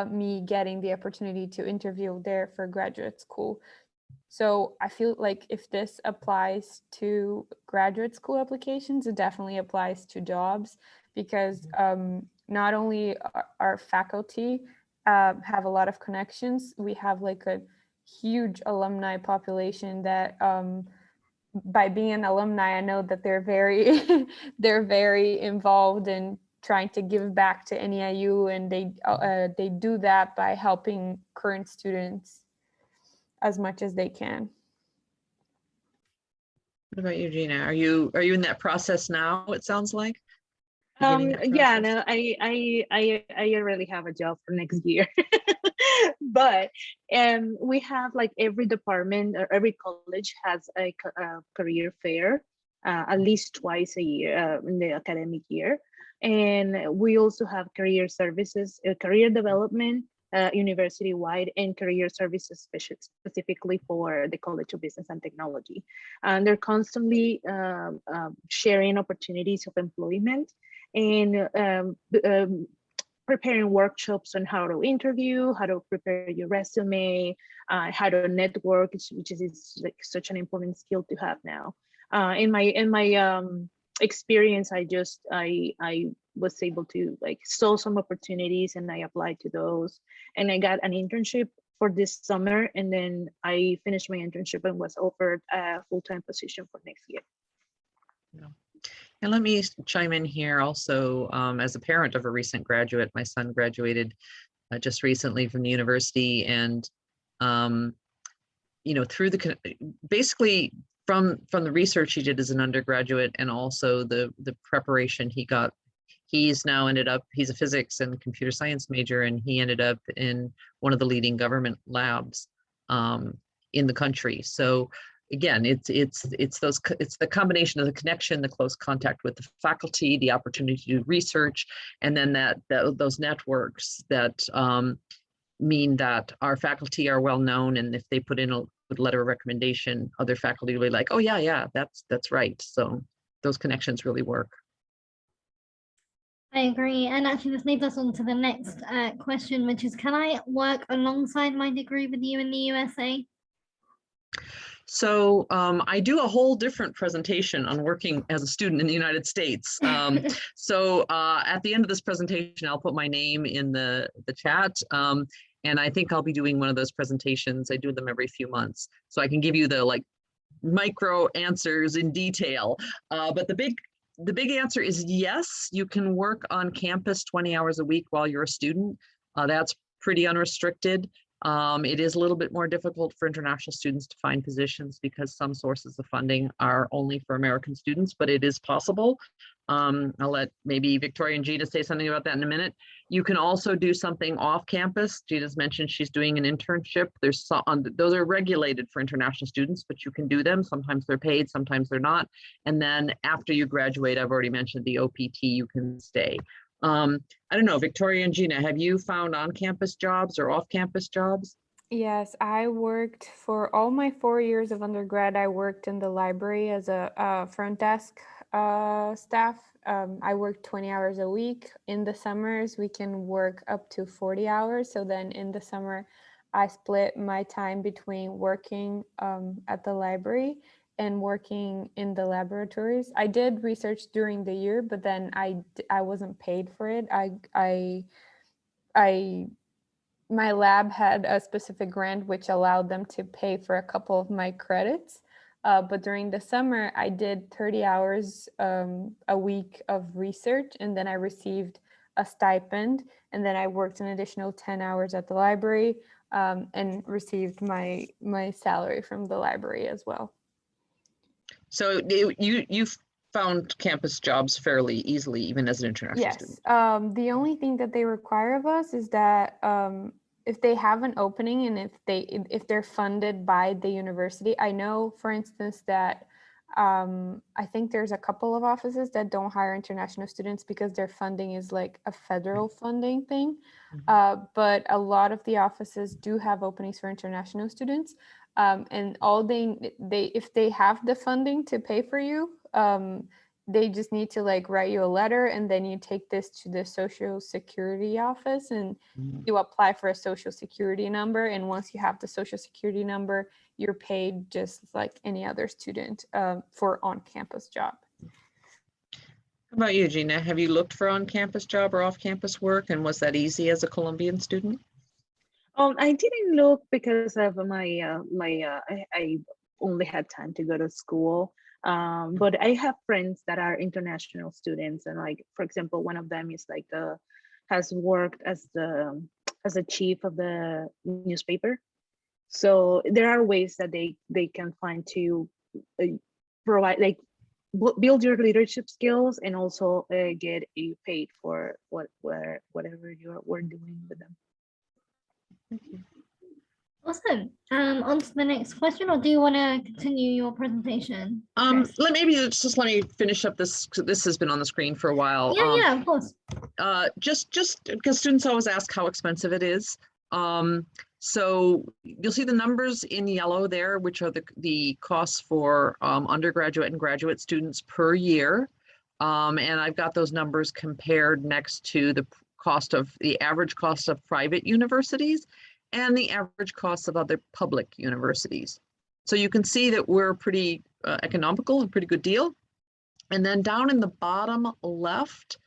S3: me getting the opportunity to interview there for graduate school. So I feel like if this applies to graduate school applications, it definitely applies to jobs, because not only our faculty have a lot of connections, we have like a huge alumni population that by being an alumni, I know that they're very they're very involved in trying to give back to NEIU, and they do that by helping current students as much as they can.
S2: What about you, Gina? Are you in that process now, it sounds like?
S4: Yeah, no, I already have a job for next year. But we have like every department or every college has a career fair at least twice a year in the academic year. And we also have career services, career development, university-wide, and career services specifically for the College of Business and Technology. And they're constantly sharing opportunities of employment and preparing workshops on how to interview, how to prepare your resume, how to network, which is like such an important skill to have now. In my experience, I was able to like saw some opportunities and I applied to those, and I got an internship for this summer, and then I finished my internship and was offered a full-time position for next year.
S2: Yeah. And let me chime in here also, as a parent of a recent graduate. My son graduated just recently from the university, and you know, through the basically from the research he did as an undergraduate, and also the preparation he got, he's now ended up, he's a physics and computer science major, and he ended up in one of the leading government labs in the country. So again, it's the combination of the connection, the close contact with the faculty, the opportunity to do research, and then those networks that mean that our faculty are well known, and if they put in a good letter of recommendation, other faculty will be like, oh yeah, that's right. So those connections really work.
S1: I agree. And actually, this leads us on to the next question, which is, can I work alongside my degree with you in the USA?
S2: So I do a whole different presentation on working as a student in the United States. So at the end of this presentation, I'll put my name in the chat. And I think I'll be doing one of those presentations. I do them every few months, so I can give you the like micro answers in detail. But the big answer is yes, you can work on campus 20 hours a week while you're a student. That's pretty unrestricted. It is a little bit more difficult for international students to find positions because some sources of funding are only for American students, but it is possible. I'll let maybe Victoria and Gina say something about that in a minute. You can also do something off campus. Gina's mentioned she's doing an internship. Those are regulated for international students, but you can do them. Sometimes they're paid, sometimes they're not. And then after you graduate, I've already mentioned the OPT, you can stay. I don't know, Victoria and Gina, have you found on-campus jobs or off-campus jobs?
S3: Yes, I worked for all my 4 years of undergrad. I worked in the library as a front desk staff. I worked 20 hours a week. In the summers, we can work up to 40 hours. So then in the summer, I split my time between working at the library and working in the laboratories. I did research during the year, but then I wasn't paid for it. My lab had a specific grant which allowed them to pay for a couple of my credits. But during the summer, I did 30 hours a week of research, and then I received a stipend, and then I worked an additional 10 hours at the library and received my salary from the library as well.
S2: So you found campus jobs fairly easily, even as an international student?
S3: Yes. The only thing that they require of us is that if they have an opening and if they're funded by the university. I know, for instance, that I think there's a couple of offices that don't hire international students because their funding is like a federal funding thing. But a lot of the offices do have openings for international students. And all they if they have the funding to pay for you, they just need to like write you a letter, and then you take this to the Social Security office and you apply for a Social Security number. And once you have the Social Security number, you're paid just like any other student for on-campus job.
S2: How about you, Gina? Have you looked for on-campus job or off-campus work, and was that easy as a Colombian student?
S4: I didn't look because of I only had time to go to school. But I have friends that are international students, and like, for example, one of them is like has worked as a chief of the newspaper. So there are ways that they can find to provide, like, build your leadership skills and also get paid for whatever we're doing with them.
S2: Thank you.
S1: Awesome. On to the next question, or do you want to continue your presentation?
S2: Let me finish up this. This has been on the screen for a while.
S1: Yeah, of course.
S2: Just because students always ask how expensive it is. So you'll see the numbers in yellow there, which are the costs for undergraduate and graduate students per year. And I've got those numbers compared next to the average cost of private universities and the average costs of other public universities. So you can see that we're pretty economical, a pretty good deal. And then down in the bottom left,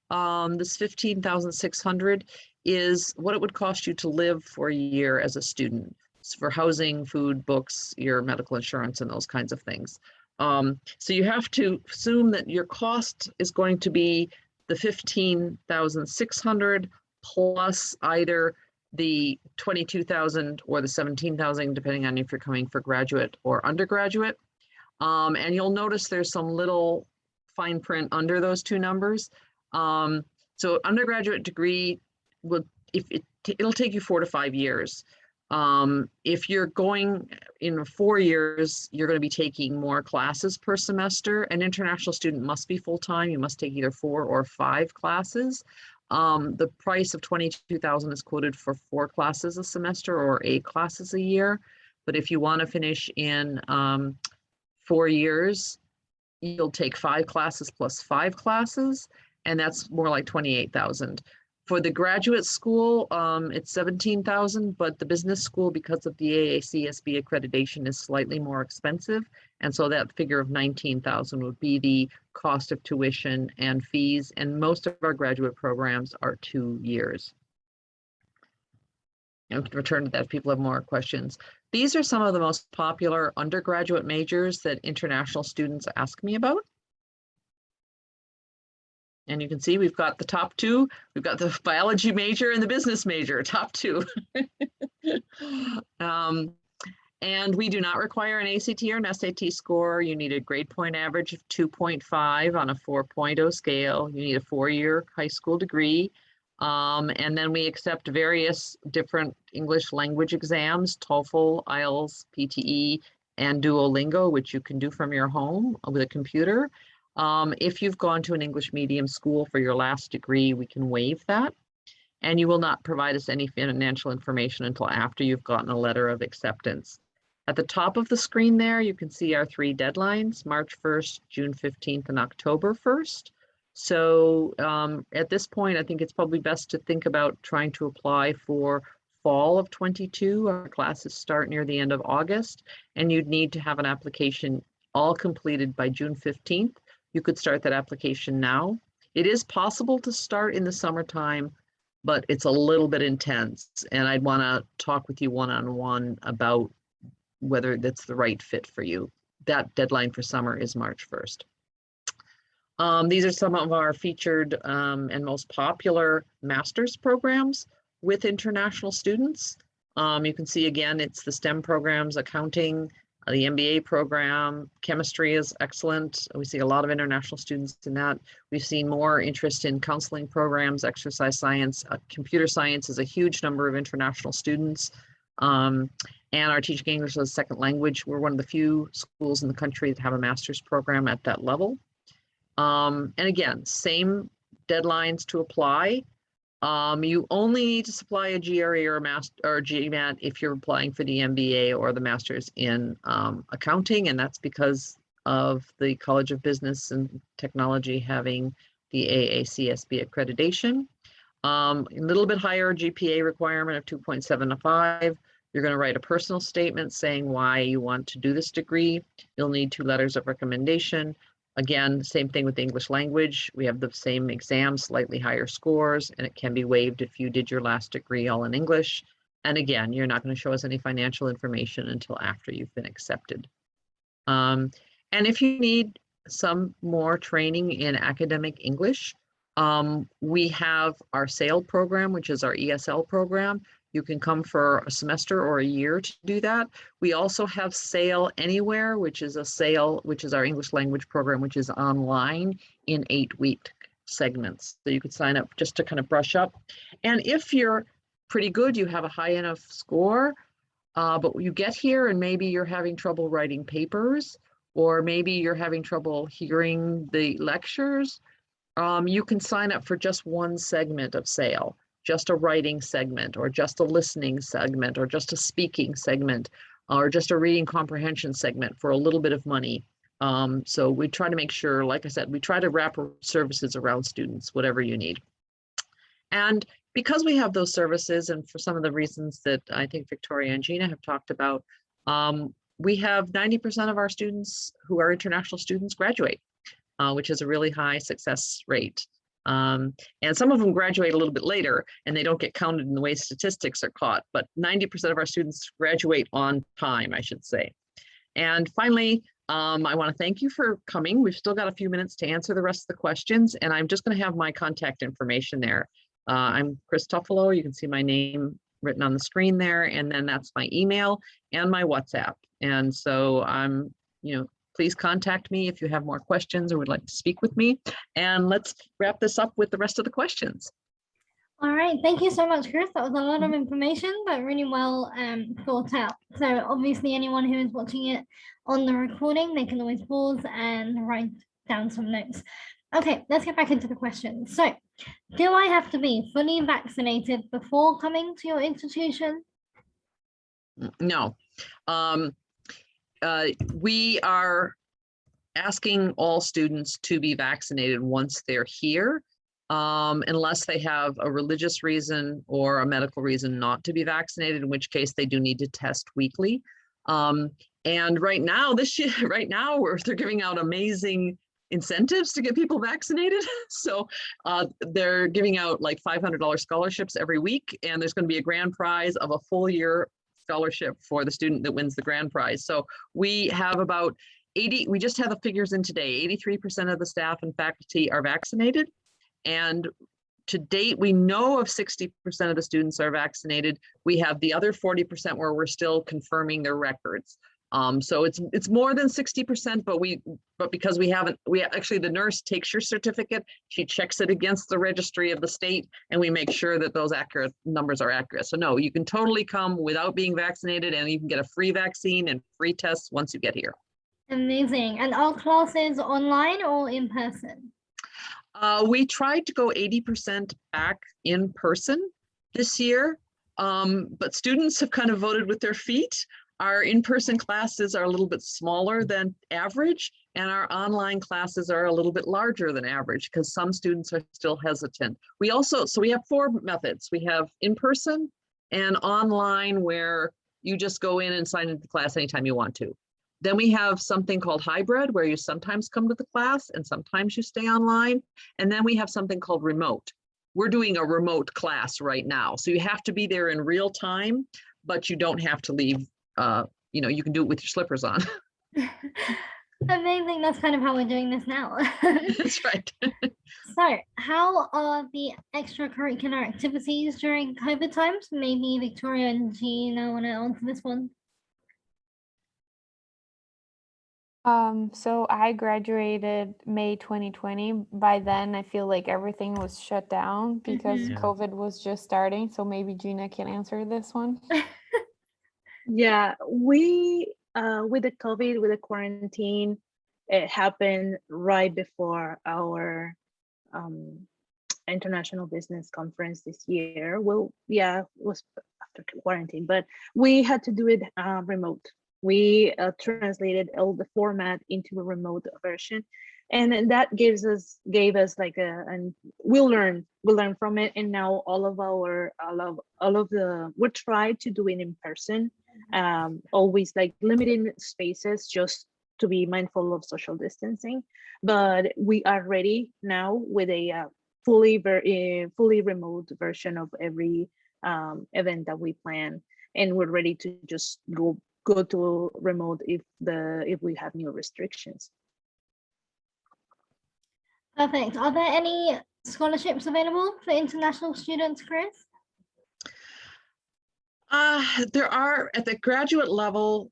S2: this 15,600 is what it would cost you to live for a year as a student. It's for housing, food, books, your medical insurance, and those kinds of things. So you have to assume that your cost is going to be the 15,600 plus either the 22,000 or the 17,000, depending on if you're coming for graduate or undergraduate. And you'll notice there's some little fine print under those two numbers. So undergraduate degree will, it'll take you 4 to 5 years. If you're going in 4 years, you're going to be taking more classes per semester. An international student must be full-time. You must take either 4 or 5 classes. The price of 22,000 is quoted for 4 classes a semester or 8 classes a year. But if you want to finish in 4 years, you'll take 5 classes plus 5 classes, and that's more like 28,000. For the graduate school, it's 17,000, but the business school, because of the Aacsb accreditation, is slightly more expensive. And so that figure of 19,000 would be the cost of tuition and fees. And most of our graduate programs are 2 years. And to return to that if people have more questions. These are some of the most popular undergraduate majors that international students ask me about. And you can see we've got the top 2. We've got the biology major and the business major, top 2. And we do not require an ACT or an SAT score. You need a grade point average of 2.5 on a 4.0 scale. You need a 4-year high school degree. And then we accept various different English language exams, TOEFL, IELTS, PTE, and Duolingo, which you can do from your home with a computer. If you've gone to an English medium school for your last degree, we can waive that. And you will not provide us any financial information until after you've gotten a letter of acceptance. At the top of the screen there, you can see our 3 deadlines, March 1st, June 15th, and October 1st. So at this point, I think it's probably best to think about trying to apply for fall of 22. Our classes start near the end of August, and you'd need to have an application all completed by June 15th. You could start that application now. It is possible to start in the summertime, but it's a little bit intense. And I'd want to talk with you one-on-one about whether that's the right fit for you. That deadline for summer is March 1st. These are some of our featured and most popular master's programs with international students. You can see again, it's the STEM programs, accounting, the MBA program, chemistry is excellent. We see a lot of international students in that. We've seen more interest in counseling programs, exercise science, computer science is a huge number of international students. And our teaching English as a second language, we're one of the few schools in the country that have a master's program at that level. And again, same deadlines to apply. You only need to supply a GRE or a or GMAT if you're applying for the MBA or the master's in accounting, and that's because of the College of Business and Technology having the Aacsb accreditation. A little bit higher GPA requirement of 2.75. You're going to write a personal statement saying why you want to do this degree. You'll need 2 letters of recommendation. Again, same thing with the English language. We have the same exam, slightly higher scores, and it can be waived if you did your last degree all in English. And again, you're not going to show us any financial information until after you've been accepted. And if you need some more training in academic English, we have our SAIL program, which is our ESL program. You can come for a semester or a year to do that. We also have SAIL Anywhere, which is our English language program, which is online in 8-week segments. So you could sign up just to kind of brush up. And if you're pretty good, you have a high enough score, but you get here and maybe you're having trouble writing papers, or maybe you're having trouble hearing the lectures, you can sign up for just one segment of SAIL. Just a writing segment, or just a listening segment, or just a speaking segment, or just a reading comprehension segment for a little bit of money. So we try to make sure, like I said, we try to wrap services around students, whatever you need. And because we have those services, and for some of the reasons that I think Victoria and Gina have talked about, we have 90% of our students who are international students graduate. which is a really high success rate. And some of them graduate a little bit later and they don't get counted in the way statistics are caught, but 90% of our students graduate on time, I should say. And finally, I want to thank you for coming. We've still got a few minutes to answer the rest of the questions, and I'm just going to have my contact information there. I'm Chris Tuffalo. You can see my name written on the screen there, and then that's my email and my WhatsApp. And so please contact me if you have more questions or would like to speak with me. And let's wrap this up with the rest of the questions.
S1: All right, thank you so much, Chris. That was a lot of information, but really well thought out. So obviously anyone who is watching it on the recording, they can always pause and write down some notes. Okay, let's get back into the questions. So, do I have to be fully vaccinated before coming to your institution?
S2: No. We are asking all students to be vaccinated once they're here, unless they have a religious reason or a medical reason not to be vaccinated, in which case they do need to test weekly. And right now, they're giving out amazing incentives to get people vaccinated. So they're giving out like $500 scholarships every week, and there's going to be a grand prize of a full year scholarship for the student that wins the grand prize. So we have about 80, we just have the figures in today, 83% of the staff and faculty are vaccinated. And to date, we know of 60% of the students are vaccinated. We have the other 40% where we're still confirming their records. So it's more than 60%, but because we actually, the nurse takes your certificate, she checks it against the registry of the state, and we make sure that those numbers are accurate. So no, you can totally come without being vaccinated, and you can get a free vaccine and free tests once you get here.
S1: Amazing. And are classes online or in person?
S2: We tried to go 80% back in person this year, but students have kind of voted with their feet. Our in-person classes are a little bit smaller than average, and our online classes are a little bit larger than average because some students are still hesitant. We have 4 methods. We have in-person and online, where you just go in and sign into the class anytime you want to. Then we have something called hybrid, where you sometimes come to the class and sometimes you stay online. And then we have something called remote. We're doing a remote class right now. So you have to be there in real time, but you don't have to leave. You can do it with your slippers on.
S1: Amazing. That's kind of how we're doing this now.
S2: That's right.
S1: So how are the extracurricular activities during COVID times? Maybe Victoria and Gina want to answer this one.
S3: So I graduated May 2020. By then, I feel like everything was shut down because COVID was just starting. So maybe Gina can answer this one.
S4: Yeah, we with the COVID, with the quarantine, it happened right before our international business conference this year. Well, yeah, it was after quarantine, but we had to do it remote. We translated all the format into a remote version, and that gave us like and we learned from it. And now we tried to do it in person, always like limiting spaces just to be mindful of social distancing. But we are ready now with a fully remote version of every event that we plan, and we're ready to just go to remote if we have new restrictions.
S1: Perfect. Are there any scholarships available for international students, Chris?
S2: There are, at the graduate level,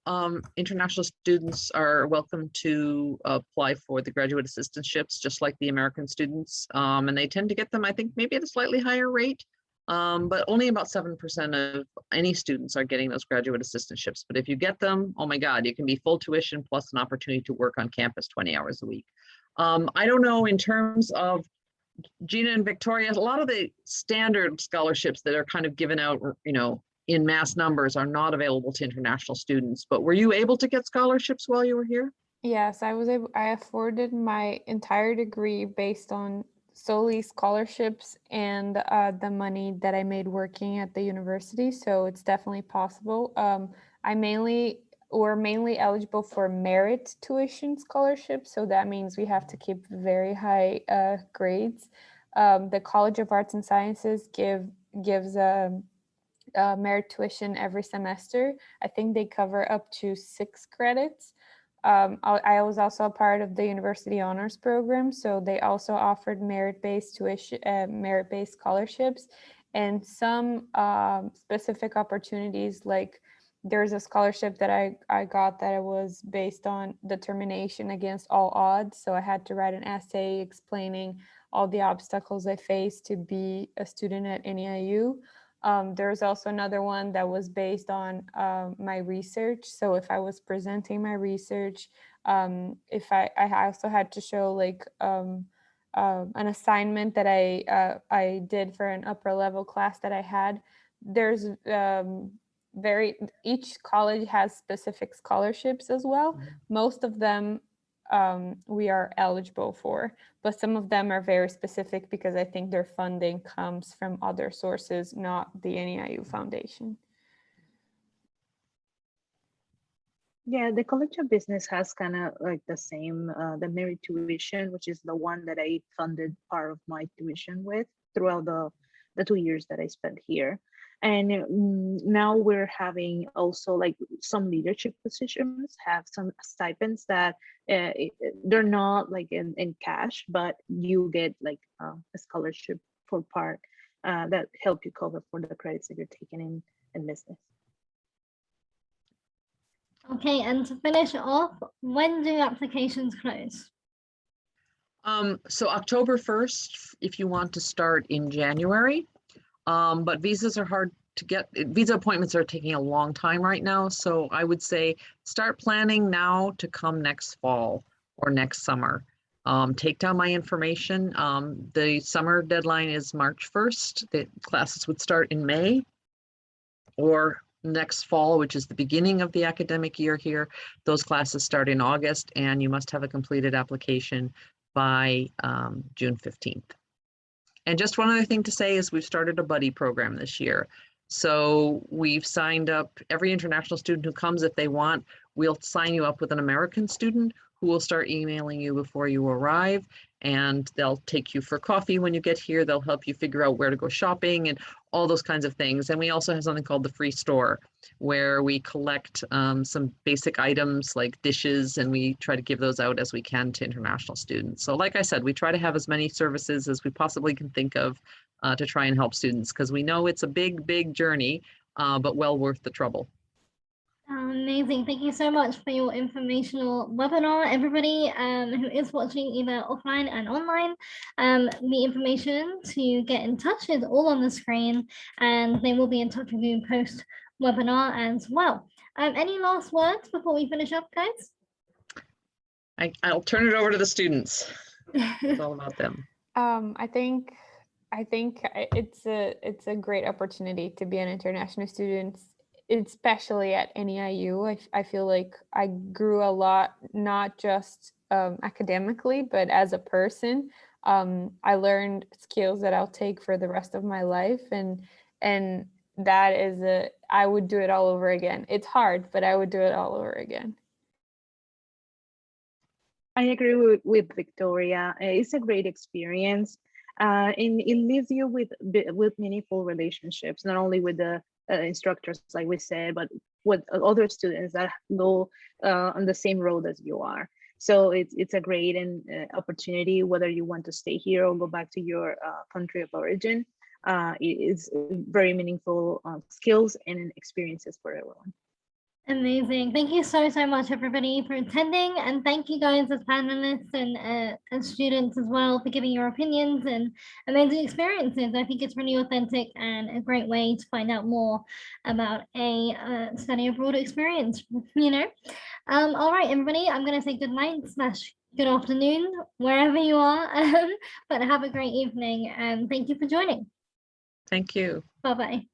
S2: international students are welcome to apply for the graduate assistantships, just like the American students, and they tend to get them, I think, maybe at a slightly higher rate. But only about 7% of any students are getting those graduate assistantships. But if you get them, oh my God, it can be full tuition plus an opportunity to work on campus 20 hours a week. I don't know, in terms of Gina and Victoria, a lot of the standard scholarships that are kind of given out, in mass numbers are not available to international students. But were you able to get scholarships while you were here?
S3: Yes, I afforded my entire degree based on solely scholarships and the money that I made working at the university. So it's definitely possible. I mainly we're mainly eligible for merit tuition scholarships. So that means we have to keep very high grades. The College of Arts and Sciences gives merit tuition every semester. I think they cover up to 6 credits. I was also a part of the university honors program, so they also offered merit-based tuition, merit-based scholarships, and some specific opportunities. Like there's a scholarship that I got that was based on determination against all odds. So I had to write an essay explaining all the obstacles I faced to be a student at NEIU. There's also another one that was based on my research. So if I was presenting my research, if I also had to show like an assignment that I did for an upper level class that I had. There's each college has specific scholarships as well. Most of them we are eligible for, but some of them are very specific because I think their funding comes from other sources, not the NEIU Foundation.
S4: Yeah, the College of Business has kind of like the same, the merit tuition, which is the one that I funded part of my tuition with throughout the 2 years that I spent here. And now we're having also like some leadership positions have some stipends that they're not like in cash, but you get like a scholarship for part that help you cover for the credits that you're taking in business.
S1: Okay, and to finish off, when do applications close?
S2: So October 1st, if you want to start in January, but visas are hard to get. Visa appointments are taking a long time right now. So I would say start planning now to come next fall or next summer. Take down my information. The summer deadline is March 1st. The classes would start in May or next fall, which is the beginning of the academic year here. Those classes start in August, and you must have a completed application by June 15th. And just one other thing to say is we've started a buddy program this year. So we've signed up every international student who comes. If they want, we'll sign you up with an American student who will start emailing you before you arrive, and they'll take you for coffee when you get here. They'll help you figure out where to go shopping and all those kinds of things. And we also have something called the free store, where we collect some basic items like dishes, and we try to give those out as we can to international students. So like I said, we try to have as many services as we possibly can think of to try and help students, because we know it's a big, big journey, but well worth the trouble.
S1: Amazing. Thank you so much for your informational webinar. Everybody who is watching either offline and online, the information to get in touch is all on the screen, and they will be in touch with you post webinar as well. Any last words before we finish up, guys?
S2: I'll turn it over to the students. It's all about them.
S3: I think it's a great opportunity to be an international student, especially at NEIU. I feel like I grew a lot, not just academically, but as a person. I learned skills that I'll take for the rest of my life, and that is I would do it all over again. It's hard, but I would do it all over again.
S4: I agree with Victoria. It's a great experience, and it leaves you with meaningful relationships, not only with the instructors, like we said, but with other students that go on the same road as you are. So it's a great opportunity, whether you want to stay here or go back to your country of origin. It's very meaningful skills and experiences for everyone.
S1: Amazing. Thank you so much, everybody, for attending. And thank you guys as panelists and students as well for giving your opinions and amazing experiences. I think it's really authentic and a great way to find out more about a study abroad experience, you know. All right, everybody, I'm going to say good night / good afternoon, wherever you are, but have a great evening, and thank you for joining.
S2: Thank you.
S1: Bye-bye.